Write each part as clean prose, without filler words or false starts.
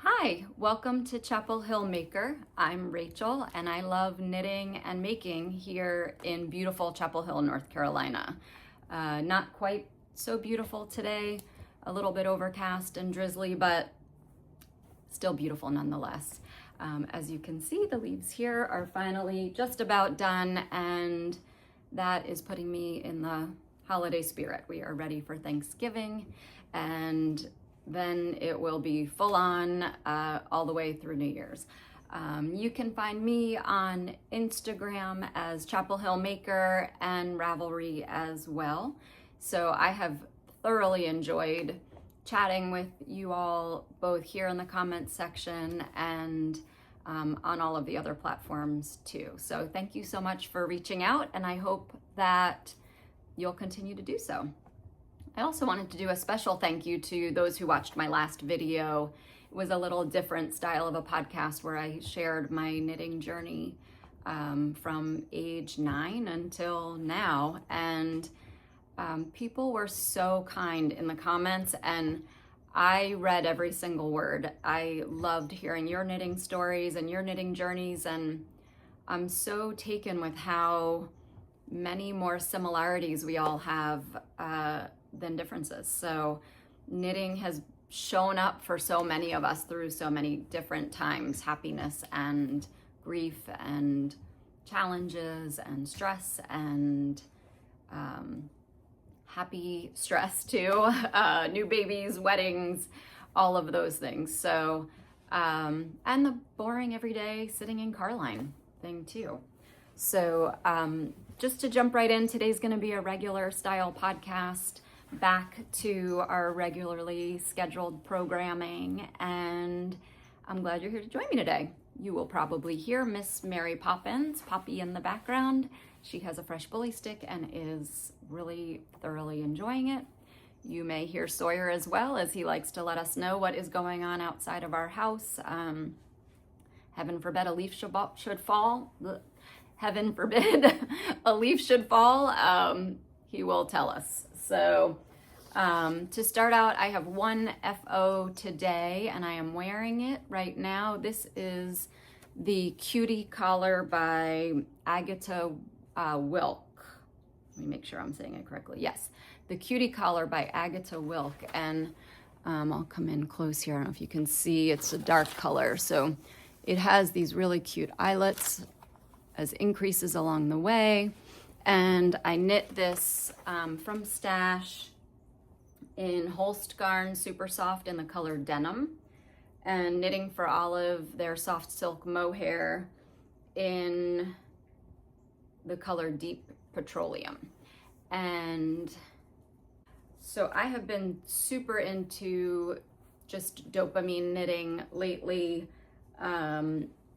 Hi, welcome to Chapel Hill Maker. I'm Rachel and I love knitting and making here in beautiful Chapel Hill, North Carolina. Not quite so beautiful today, a little bit overcast and drizzly, but still beautiful nonetheless. As you can see, the leaves here are finally just about done, and that is putting me in the holiday spirit. We are ready for Thanksgiving, and then it will be full on all the way through New Year's. You can find me on Instagram as Chapel Hill Maker and Ravelry as well. So I have thoroughly enjoyed chatting with you all, both here in the comments section and on all of the other platforms too. So thank you so much for reaching out, and I hope that you'll continue to do so. I also wanted to do a special thank you to those who watched my last video. It was a little different style of a podcast where I shared my knitting journey from age 9 until now. And people were so kind in the comments, and I read every single word. I loved hearing your knitting stories and your knitting journeys, and I'm so taken with how many more similarities we all have than differences. So knitting has shown up for so many of us through so many different times, happiness and grief and challenges and stress and happy stress too, new babies, weddings, all of those things. So, and the boring everyday sitting in car line thing too. So just to jump right in, today's gonna be a regular style podcast, back to our regularly scheduled programming, and I'm glad you're here to join me today. You will probably hear Miss Mary Poppins, Poppi, in the background. She has a fresh bully stick and is really thoroughly enjoying it. You may hear Sawyer as well, as he likes to let us know what is going on outside of our house. Heaven forbid a leaf should fall. Heaven forbid a leaf should fall. He will tell us. So to start out, I have one FO today, and I am wearing it right now. This is the Cutie Collar by Agata Wilk. Let me make sure I'm saying it correctly. Yes, the Cutie Collar by Agata Wilk. And I'll come in close here. I don't know if you can see, it's a dark color. So it has these really cute eyelets as increases along the way. And I knit this from Stash in Holst Garn Supersoft in the color Denim, and Knitting for Olive, their Softsilk Mohair, in the color Deep Petroleum. And so I have been super into just dopamine knitting lately.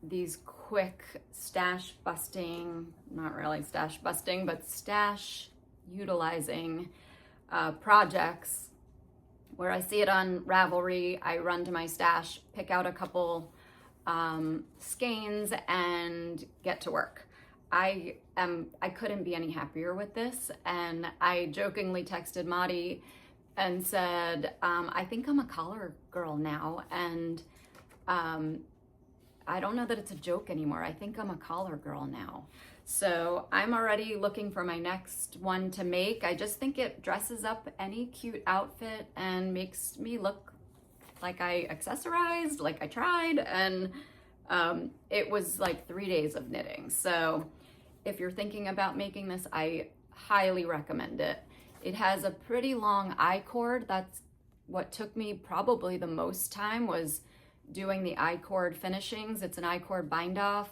These quick stash busting, not really stash busting, but stash utilizing projects where I see it on Ravelry. I run to my stash, pick out a couple skeins, and get to work. I couldn't be any happier with this, and I jokingly texted Maddie and said, I think I'm a collar girl now, and I don't know that it's a joke anymore. I think I'm a collar girl now. So I'm already looking for my next one to make. I just think it dresses up any cute outfit and makes me look like I accessorized, like I tried. And it was like 3 days of knitting. So if you're thinking about making this, I highly recommend it. It has a pretty long I-cord. That's what took me probably the most time, was doing the I-cord finishings. It's an I-cord bind off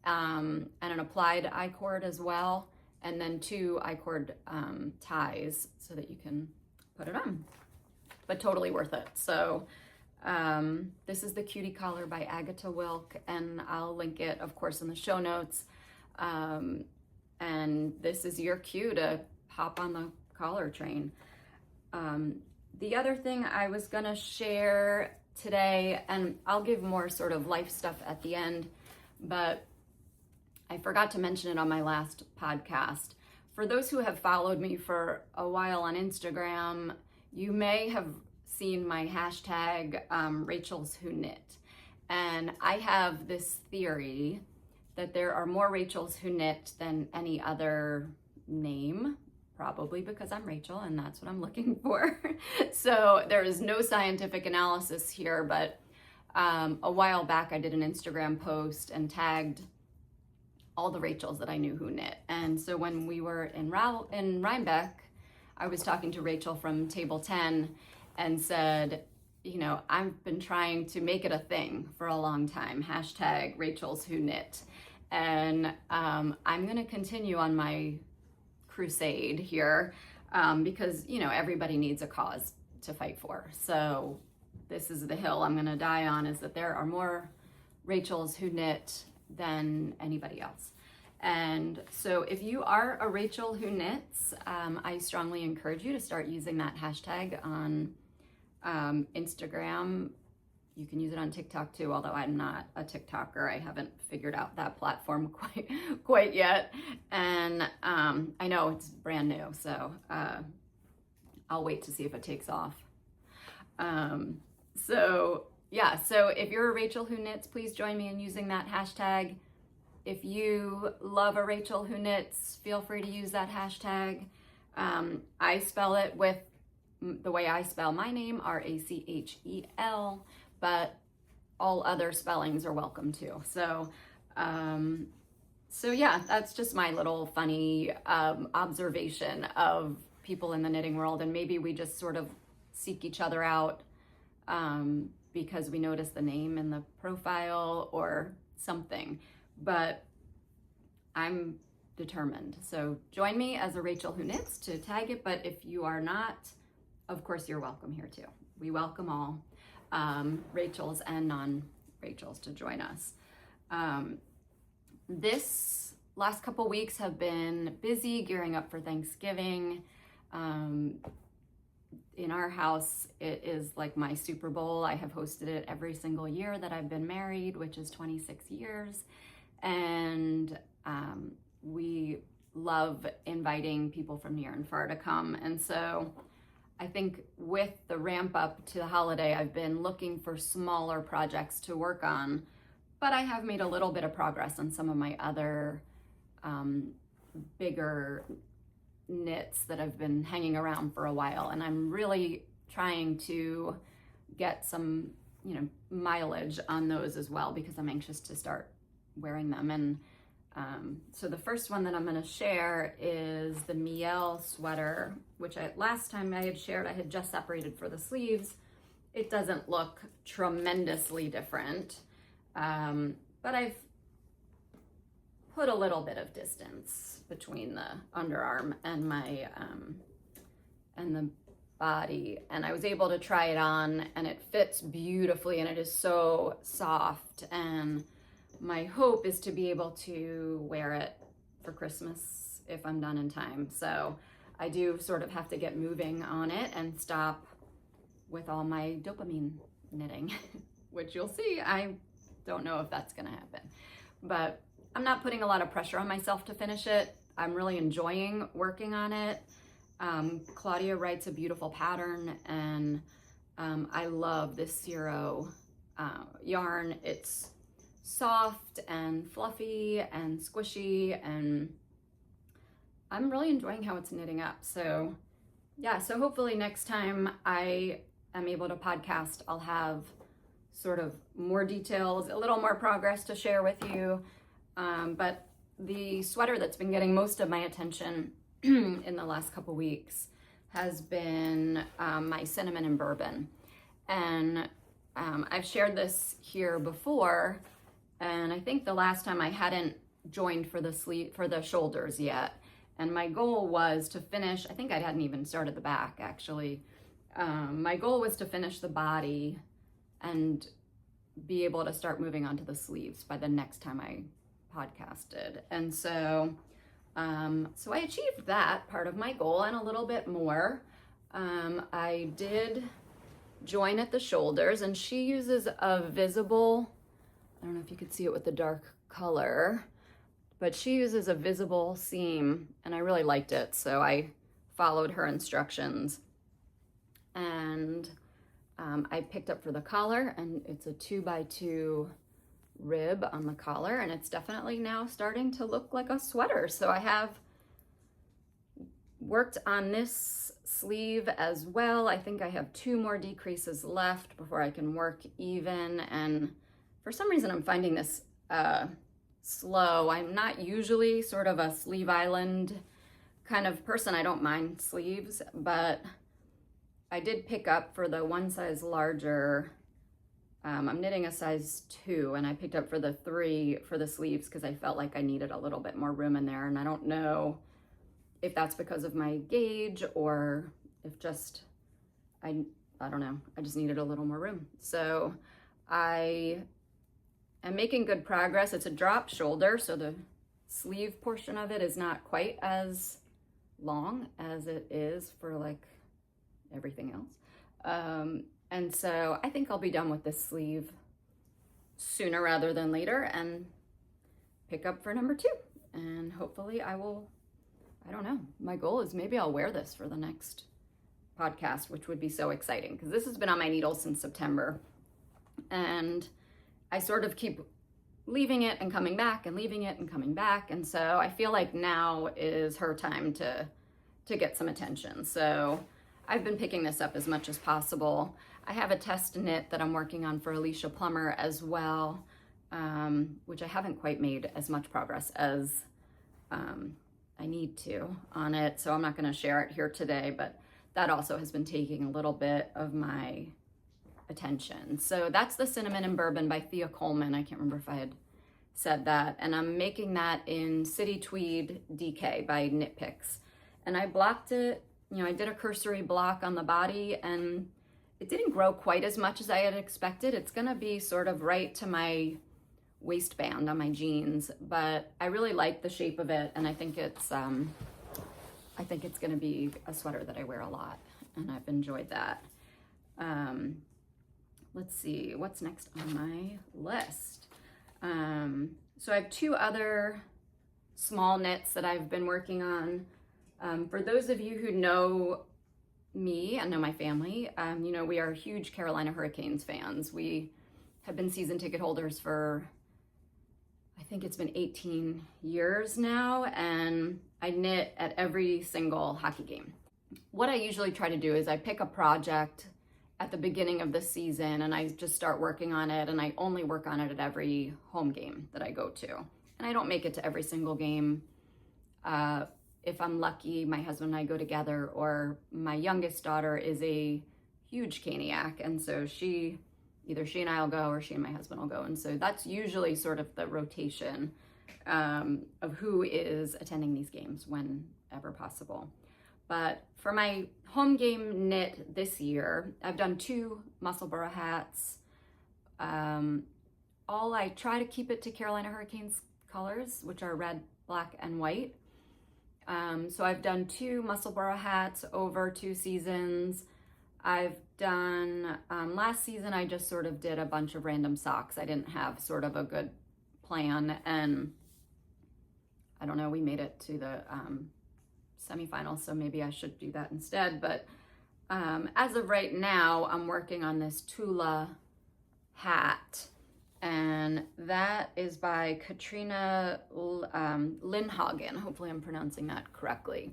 and an applied I-cord as well, and then 2 I-cord ties so that you can put it on, but totally worth it. So this is the Cutie Collar by Agata Wilk, and I'll link it, of course, in the show notes. And this is your cue to hop on the collar train. The other thing I was gonna share today, and I'll give more sort of life stuff at the end, but I forgot to mention it on my last podcast. For those who have followed me for a while on Instagram, you may have seen my hashtag rachelswhoknit. And I have this theory that there are more Rachels who knit than any other name, probably because I'm Rachel and that's what I'm looking for. So there is no scientific analysis here, but a while back I did an Instagram post and tagged all the Rachels that I knew who knit. And so when we were in Rhinebeck, I was talking to Rachel from Table 10 and said, you know, I've been trying to make it a thing for a long time, hashtag Rachels who knit. And I'm gonna continue on my crusade here because, you know, everybody needs a cause to fight for. So this is the hill I'm gonna die on, is that there are more Rachels who knit than anybody else. And so if you are a Rachel who knits, I strongly encourage you to start using that hashtag on Instagram. You can use it on TikTok too, although I'm not a TikToker. I haven't figured out that platform quite yet. And I know it's brand new, so I'll wait to see if it takes off. So yeah, so if you're a Rachel who knits, please join me in using that hashtag. If you love a Rachel who knits, feel free to use that hashtag. I spell it with the way I spell my name, R-A-C-H-E-L, but all other spellings are welcome too. So yeah, that's just my little funny observation of people in the knitting world, and maybe we just sort of seek each other out because we notice the name in the profile or something, but I'm determined. So join me as a Rachel who knits to tag it, but if you are not, of course you're welcome here too. We welcome all Rachels and non-Rachels to join us. This last couple weeks have been busy gearing up for Thanksgiving. In our house, it is like my Super Bowl. I have hosted it every single year that I've been married, which is 26 years. And we love inviting people from near and far to come. And so I think with the ramp up to the holiday, I've been looking for smaller projects to work on, but I have made a little bit of progress on some of my other bigger knits that have been hanging around for a while. And I'm really trying to get some, you know, mileage on those as well, because I'm anxious to start wearing them. And so the first one that I'm going to share is the Miel sweater, which last time I had shared, I had just separated for the sleeves. It doesn't look tremendously different, but I've put a little bit of distance between the underarm and my and the body, and I was able to try it on, and it fits beautifully, and it is so soft. And my hope is to be able to wear it for Christmas if I'm done in time. So I do sort of have to get moving on it and stop with all my dopamine knitting, which you'll see. I don't know if that's gonna happen, but I'm not putting a lot of pressure on myself to finish it. I'm really enjoying working on it. Claudia writes a beautiful pattern, and I love this Zero yarn. It's soft and fluffy and squishy, and I'm really enjoying how it's knitting up. So yeah, so hopefully next time I am able to podcast, I'll have sort of more details, a little more progress to share with you. But the sweater that's been getting most of my attention in the last couple weeks has been my Cinnamon and Bourbon. And I've shared this here before, and I think the last time I hadn't joined for the shoulders yet. And my goal was to finish, I think I hadn't even started the back actually. My goal was to finish the body and be able to start moving on to the sleeves by the next time I podcasted. And so so I achieved that part of my goal and a little bit more. I did join at the shoulders, and she uses a visible, I don't know if you could see it with the dark color, but she uses a visible seam, and I really liked it, so I followed her instructions. And I picked up for the collar, and it's a 2x2 rib on the collar, and it's definitely now starting to look like a sweater. So I have worked on this sleeve as well. I think I have 2 more decreases left before I can work even, and for some reason I'm finding this slow. I'm not usually sort of a sleeve island kind of person. I don't mind sleeves, but I did pick up for the 1 size larger. I'm knitting a size 2, and I picked up for the 3 for the sleeves because I felt like I needed a little bit more room in there, and I don't know if that's because of my gauge or if just, I don't know, I just needed a little more room. So I am making good progress. It's a drop shoulder, so the sleeve portion of it is not quite as long as it is for like everything else. And so I think I'll be done with this sleeve sooner rather than later and pick up for number 2. And hopefully I will, I don't know, my goal is maybe I'll wear this for the next podcast, which would be so exciting because this has been on my needle since September. And I sort of keep leaving it and coming back and leaving it and coming back. And so I feel like now is her time to get some attention. So I've been picking this up as much as possible. I have a test knit that I'm working on for Alicia Plummer as well, which I haven't quite made as much progress as I need to on it. So I'm not going to share it here today, but that also has been taking a little bit of my attention. So that's the Cinnamon and Bourbon by Thea Colman. I can't remember if I had said that. And I'm making that in City Tweed DK by Knit Picks. And I blocked it, you know, I did a cursory block on the body and it didn't grow quite as much as I had expected. It's gonna be sort of right to my waistband on my jeans, but I really like the shape of it, and I think it's gonna be a sweater that I wear a lot, and I've enjoyed that. Let's see, what's next on my list? So I have 2 other small knits that I've been working on. For those of you who know me and know my family, you know, we are huge Carolina Hurricanes fans. We have been season ticket holders for, I think it's been 18 years now, and I knit at every single hockey game. What I usually try to do is I pick a project at the beginning of the season and I just start working on it, and I only work on it at every home game that I go to. And I don't make it to every single game. If I'm lucky, my husband and I go together, or my youngest daughter is a huge Caniac, and so either she and I will go or she and my husband will go. And so that's usually sort of the rotation of who is attending these games whenever possible. But for my home game knit this year, I've done 2 Musselburgh hats. I try to keep it to Carolina Hurricanes colors, which are red, black, and white. So I've done 2 Musselburgh hats over 2 seasons. I've done, last season I just sort of did a bunch of random socks. I didn't have sort of a good plan, and I don't know, we made it to the semifinals, so maybe I should do that instead. But as of right now, I'm working on this Tula hat, and that is by Katarina Linnhagen. Hopefully I'm pronouncing that correctly.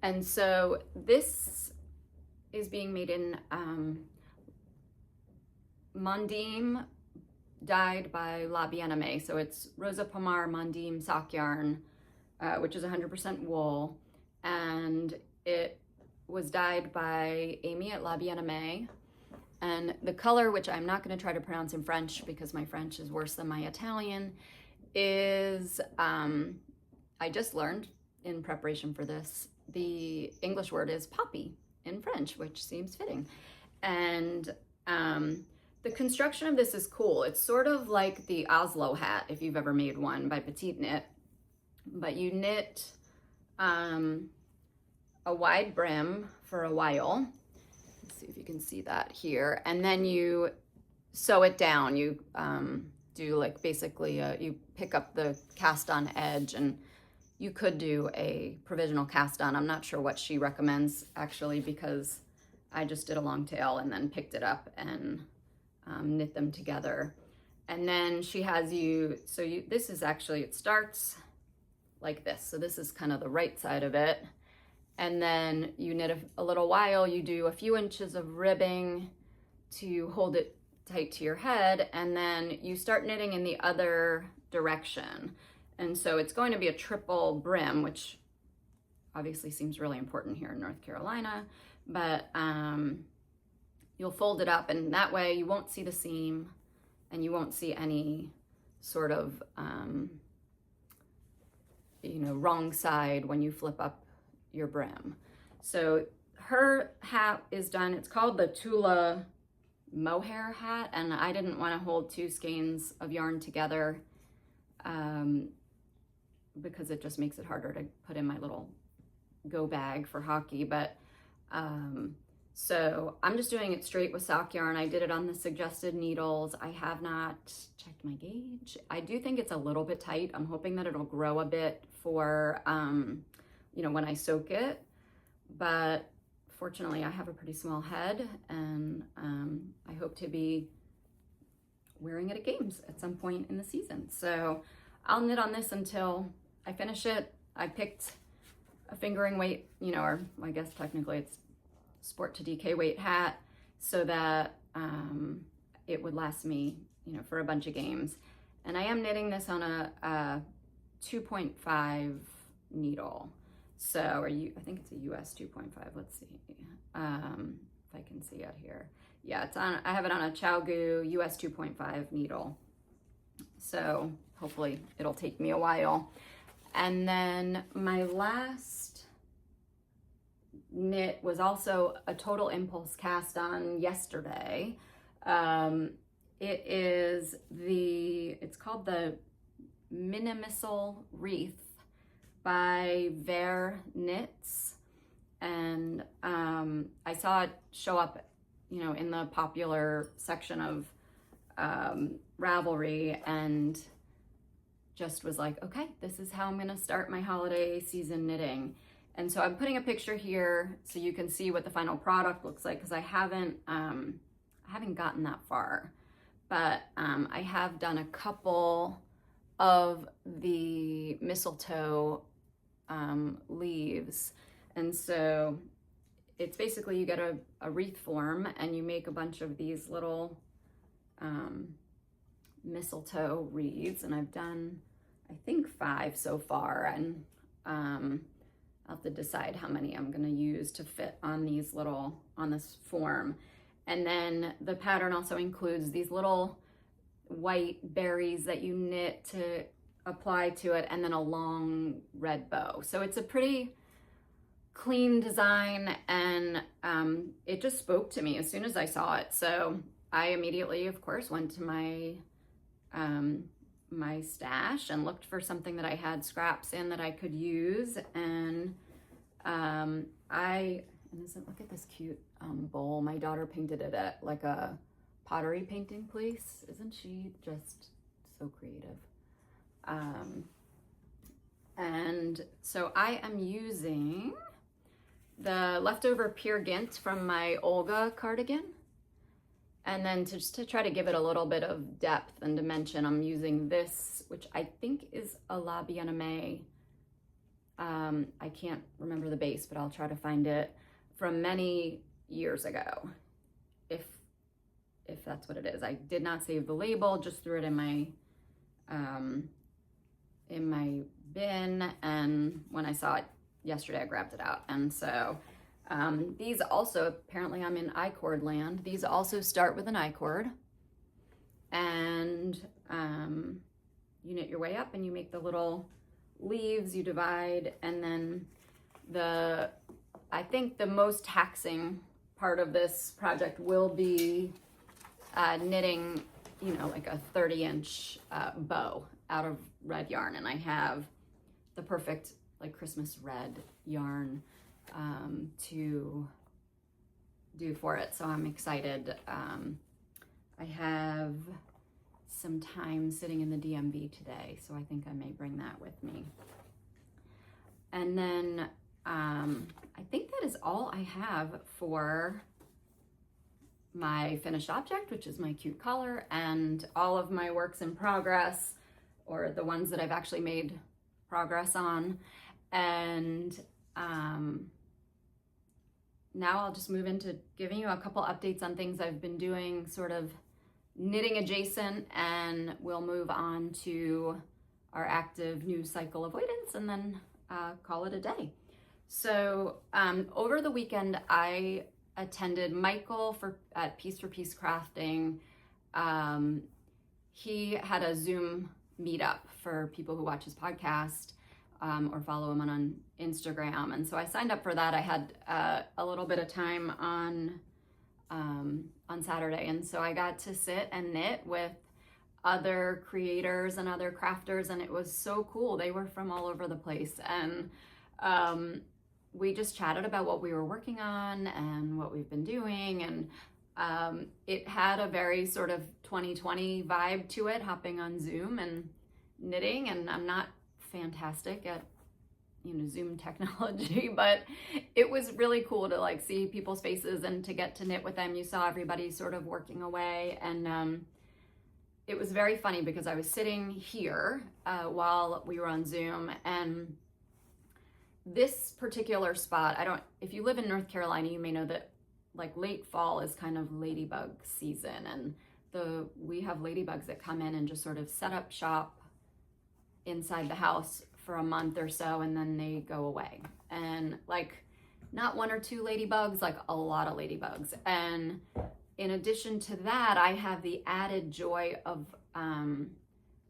And so this is being made in Mondim, dyed by Bieb Aimee. So it's Rosa Pomar Mondim sock yarn, which is 100% wool, and it was dyed by Amy at Bieb Aimee. And the color, which I'm not going to try to pronounce in French because my French is worse than my Italian, is, I just learned in preparation for this, the English word is Poppi in French, which seems fitting. And the construction of this is cool. It's sort of like the Oslo hat, if you've ever made one, by Petite Knit. But you knit a wide brim for a while. See if you can see that here, and then you sew it down. You do like basically you pick up the cast on edge, and you could do a provisional cast on. I'm not sure what she recommends actually, because I just did a long tail and then picked it up and knit them together. And then she has this is actually, it starts like this. So this is kind of the right side of it. And then you knit a little while, you do a few inches of ribbing to hold it tight to your head, and then you start knitting in the other direction. And so it's going to be a triple brim, which obviously seems really important here in North Carolina, but you'll fold it up, and that way you won't see the seam and you won't see any sort of wrong side when you flip up your brim. So her hat is done. It's called the Tula Mohair hat, and I didn't want to hold 2 skeins of yarn together because it just makes it harder to put in my little go bag for hockey. But so I'm just doing it straight with sock yarn. I did it on the suggested needles. I have not checked my gauge. I do think it's a little bit tight. I'm hoping that it'll grow a bit for when I soak it, but fortunately I have a pretty small head, and I hope to be wearing it at games at some point in the season. So I'll knit on this until I finish it. I picked a fingering weight, or I guess technically it's sport to DK weight hat, so that it would last me, for a bunch of games. And I am knitting this on a 2.5 needle. So, I think it's a US 2.5. Let's see if I can see it here. Yeah, I have it on a ChowGoo US 2.5 needle. So hopefully it'll take me a while. And then my last knit was also a Total Impulse cast on yesterday. It's called the Minimistle Wreath by Ver Knits, and I saw it show up, in the popular section of Ravelry, and just was like, okay, this is how I'm gonna start my holiday season knitting. And so I'm putting a picture here so you can see what the final product looks like, because I haven't gotten that far, but I have done a couple of the mistletoe leaves. And so it's basically, you get a wreath form and you make a bunch of these little mistletoe wreaths, and I've done, I think, 5 so far, and I'll have to decide how many I'm gonna use to fit on this form. And then the pattern also includes these little white berries that you knit to apply to it, and then a long red bow. So it's a pretty clean design, and it just spoke to me as soon as I saw it. So I immediately, of course, went to my my stash and looked for something that I had scraps in that I could use. And look at this cute bowl. My daughter painted it at like a pottery painting place. Isn't she just so creative? And so I am using the leftover Peer Gynt from my Olga cardigan. And then to try to give it a little bit of depth and dimension, I'm using this, which I think is a La Bien-Aimée. I can't remember the base, but I'll try to find it, from many years ago, if that's what it is. I did not save the label, just threw it in my bin, and when I saw it yesterday, I grabbed it out. And so these also, apparently I'm in I-cord land, these also start with an I-cord, and you knit your way up and you make the little leaves, you divide, and then I think the most taxing part of this project will be knitting, like a 30-inch bow out of red yarn. And I have the perfect like Christmas red yarn to do for it. So I'm excited. I have some time sitting in the DMV today, so I think I may bring that with me. And then I think that is all I have for my finished object, which is my cute collar, and all of my works in progress, or the ones that I've actually made progress on. And now I'll just move into giving you a couple updates on things I've been doing, sort of knitting adjacent, and we'll move on to our active news cycle avoidance, and then call it a day. So over the weekend, I attended Michael at Piece for Piece Crafting. He had a Zoom meetup for people who watch his podcast or follow him on Instagram. And so I signed up for that. I had a little bit of time on Saturday. And so I got to sit and knit with other creators and other crafters. And it was so cool. They were from all over the place. And we just chatted about what we were working on and what we've been doing. And it had a very sort of 2020 vibe to it, hopping on Zoom and knitting. And I'm not fantastic at Zoom technology, but it was really cool to like see people's faces and to get to knit with them. You saw everybody sort of working away, and it was very funny because I was sitting here while we were on Zoom, and this particular spot, if you live in North Carolina, you may know that like late fall is kind of ladybug season, and we have ladybugs that come in and just sort of set up shop inside the house for a month or so, and then they go away. And like not one or two ladybugs, like a lot of ladybugs. And in addition to that, I have the added joy of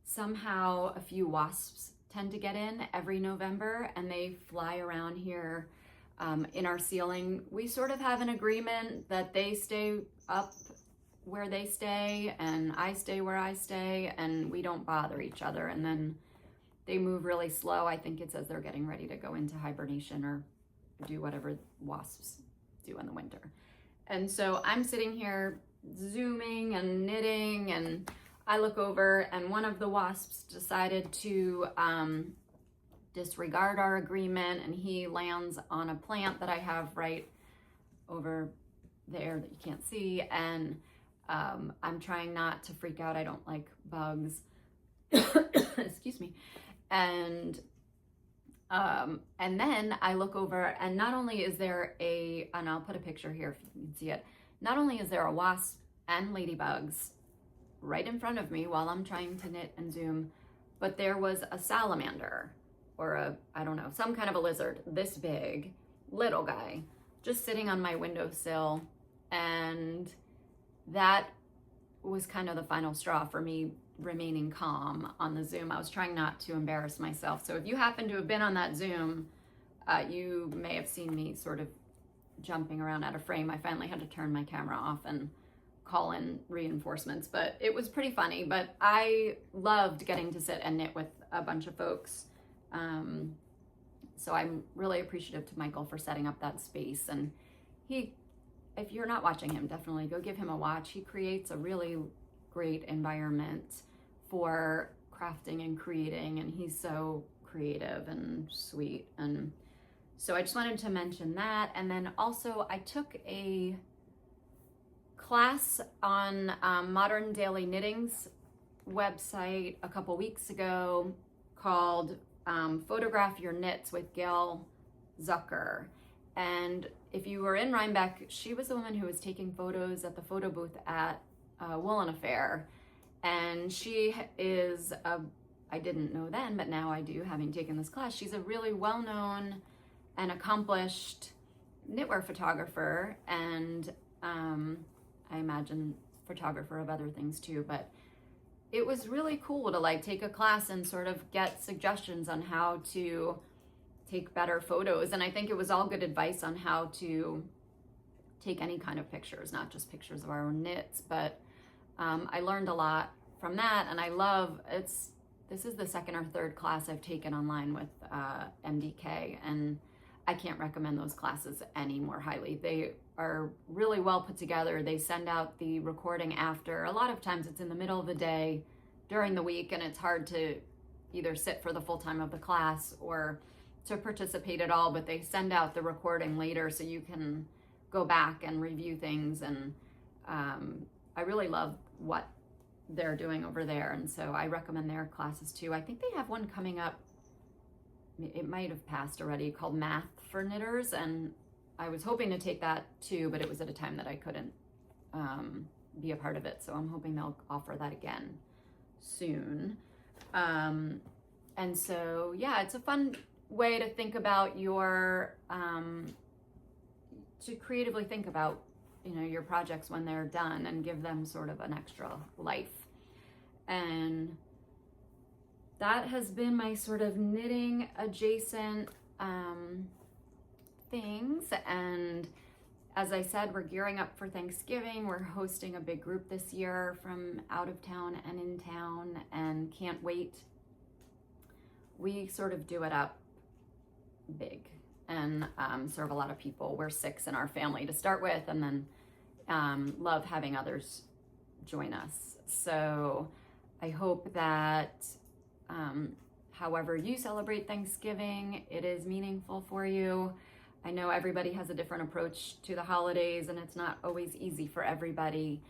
somehow a few wasps tend to get in every November, and they fly around here in our ceiling. We sort of have an agreement that they stay up where they stay and I stay where I stay, and we don't bother each other. And then they move really slow. I think it says they're getting ready to go into hibernation or do whatever wasps do in the winter. And so I'm sitting here zooming and knitting, and I look over and one of the wasps decided to disregard our agreement, and he lands on a plant that I have right over there that you can't see. And I'm trying not to freak out. I don't like bugs. Excuse me. And then I look over, and not only is there and I'll put a picture here if you can see it, not only is there a wasp and ladybugs right in front of me while I'm trying to knit and zoom, but there was a salamander, or I don't know, some kind of a lizard, this big, little guy, just sitting on my windowsill. And that was kind of the final straw for me remaining calm on the Zoom. I was trying not to embarrass myself. So if you happen to have been on that Zoom, you may have seen me sort of jumping around out of frame. I finally had to turn my camera off and call in reinforcements, but it was pretty funny. But I loved getting to sit and knit with a bunch of folks. So I'm really appreciative to Michael for setting up that space. And if you're not watching him, definitely go give him a watch. He creates a really great environment for crafting and creating, and he's so creative and sweet. And so I just wanted to mention that. And then also I took a class on Modern Daily Knitting's website a couple weeks ago called Photograph Your Knits with Gayle Zucker. And if you were in Rhinebeck, she was the woman who was taking photos at the photo booth at Woolen Affair. And she is I didn't know then, but now I do, having taken this class. She's a really well-known and accomplished knitwear photographer, and I imagine photographer of other things too. But it was really cool to like take a class and sort of get suggestions on how to take better photos. And I think it was all good advice on how to take any kind of pictures, not just pictures of our own knits. But I learned a lot from that, and I love this is the second or third class I've taken online with MDK, and I can't recommend those classes any more highly. They are really well put together. They send out the recording after. A lot of times it's in the middle of the day during the week, and it's hard to either sit for the full time of the class or to participate at all, but they send out the recording later so you can go back and review things. And I really love what they're doing over there, and so I recommend their classes too. I think they have one coming up, it might have passed already, called Math for Knitters, and I was hoping to take that too, but it was at a time that I couldn't be a part of it, so I'm hoping they'll offer that again soon. And so yeah, it's a fun way to think about your to creatively think about, you know, your projects when they're done and give them sort of an extra life. And that has been my sort of knitting adjacent things. And as I said, we're gearing up for Thanksgiving. We're hosting a big group this year from out of town and in town, and can't wait. We sort of do it up big and serve a lot of people. We're 6 in our family to start with, and then love having others join us. So I hope that however you celebrate Thanksgiving, it is meaningful for you. I know everybody has a different approach to the holidays, and it's not always easy for everybody.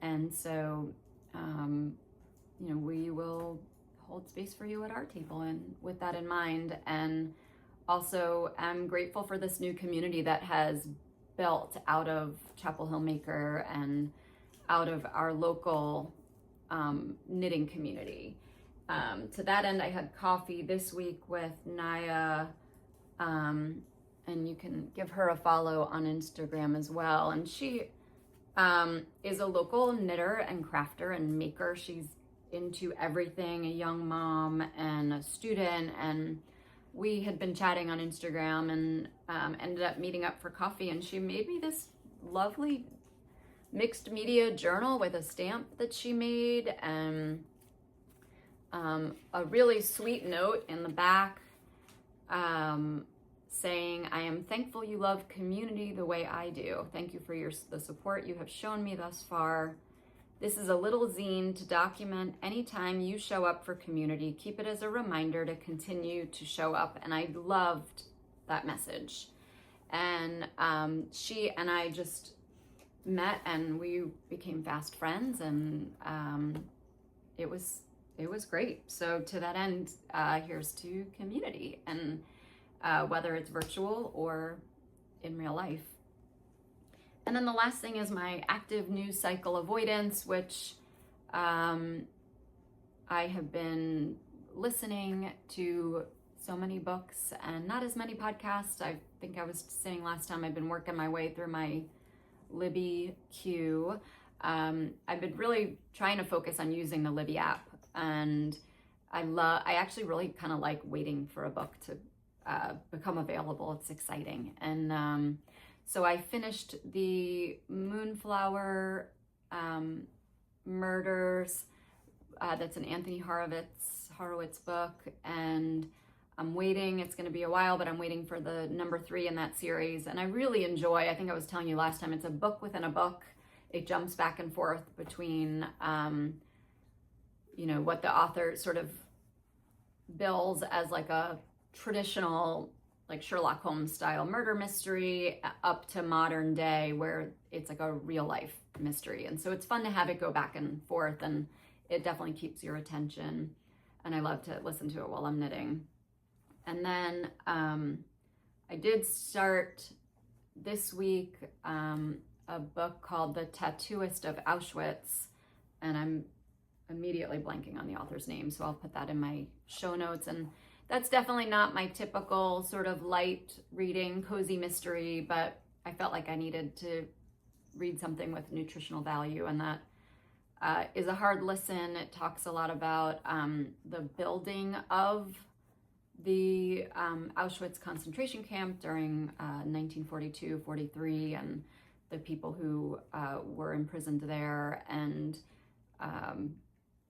And so, you know, we will hold space for you at our table, and with that in mind. And also, I'm grateful for this new community that has built out of Chapel Hill Maker and out of our local knitting community. To that end, I had coffee this week with Naya, and you can give her a follow on Instagram as well. And she is a local knitter and crafter and maker. She's into everything, a young mom and a student, and we had been chatting on Instagram and ended up meeting up for coffee, and she made me this lovely mixed media journal with a stamp that she made, and a really sweet note in the back saying, "I am thankful you love community the way I do. Thank you for the support you have shown me thus far. This is a little zine to document any time you show up for community. Keep it as a reminder to continue to show up." And I loved that message. And she and I just met, and we became fast friends, and it was great. So to that end, here's to community, and whether it's virtual or in real life. And then the last thing is my active news cycle, Avoidance, which I have been listening to so many books and not as many podcasts. I think I was saying last time, I've been working my way through my Libby queue. I've been really trying to focus on using the Libby app, and I actually really kind of like waiting for a book to become available. It's exciting. And so I finished the Moonflower Murders. That's an Anthony Horowitz book, and I'm waiting. It's going to be a while, but I'm waiting for the number 3 in that series. And I really enjoy, I think I was telling you last time, it's a book within a book. It jumps back and forth between, you know, what the author sort of bills as like a traditional, like Sherlock Holmes style murder mystery, up to modern day where it's like a real life mystery. And so it's fun to have it go back and forth, and it definitely keeps your attention. And I love to listen to it while I'm knitting. And then I did start this week a book called The Tattooist of Auschwitz, and I'm immediately blanking on the author's name, so I'll put that in my show notes. And that's definitely not my typical sort of light reading, cozy mystery, but I felt like I needed to read something with nutritional value, and that is a hard listen. It talks a lot about the building of the Auschwitz concentration camp during 1942-43, and the people who were imprisoned there. And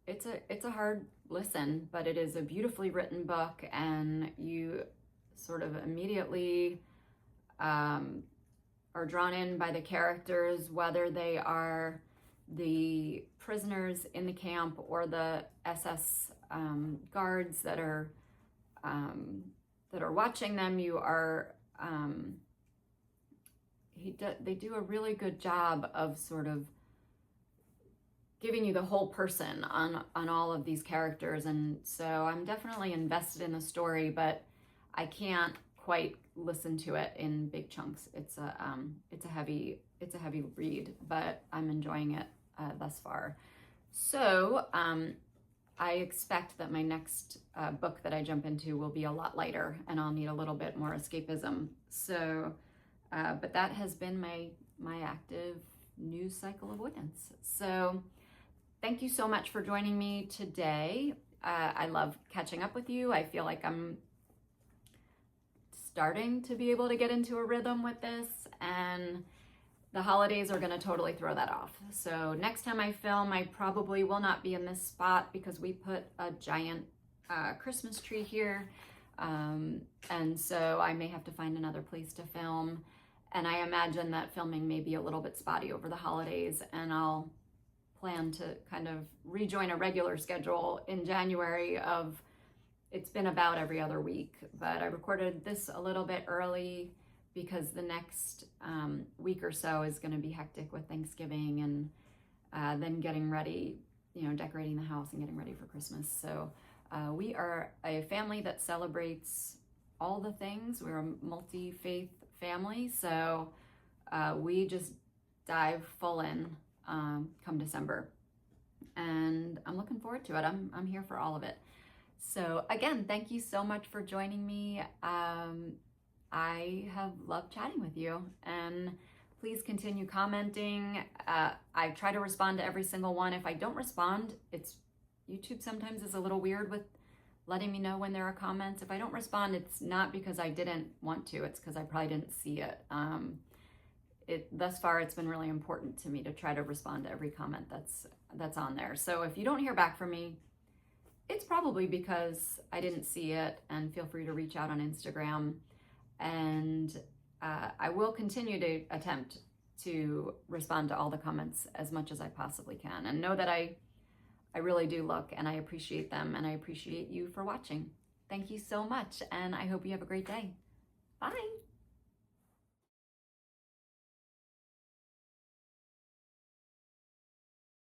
it's a hard listen, but it is a beautifully written book, and you sort of immediately are drawn in by the characters, whether they are the prisoners in the camp or the SS guards that are watching them. You are they do a really good job of sort of giving you the whole person on all of these characters. And so I'm definitely invested in the story, but I can't quite listen to it in big chunks. It's a heavy read, but I'm enjoying it thus far. So I expect that my next book that I jump into will be a lot lighter, and I'll need a little bit more escapism. So, but that has been my active news cycle avoidance. So thank you so much for joining me today. I love catching up with you. I feel like I'm starting to be able to get into a rhythm with this, and the holidays are going to totally throw that off. So next time I film, I probably will not be in this spot because we put a giant Christmas tree here. And so I may have to find another place to film. And I imagine that filming may be a little bit spotty over the holidays, and I'll plan to kind of rejoin a regular schedule in January of, it's been about every other week, but I recorded this a little bit early because the next week or so is going to be hectic with Thanksgiving and then getting ready, decorating the house and getting ready for Christmas. So we are a family that celebrates all the things. We're a multi-faith family, so we just dive full in come December, and I'm looking forward to it. I'm here for all of it. So again, thank you so much for joining me. I have loved chatting with you, and please continue commenting. I try to respond to every single one. If I don't respond, YouTube sometimes is a little weird with letting me know when there are comments. If I don't respond, it's not because I didn't want to, it's because I probably didn't see it. Thus far, it's been really important to me to try to respond to every comment that's on there. So if you don't hear back from me, it's probably because I didn't see it, and feel free to reach out on Instagram. And I will continue to attempt to respond to all the comments as much as I possibly can, and know that I really do look, and I appreciate them, and I appreciate you for watching. Thank you so much, and I hope you have a great day. Bye.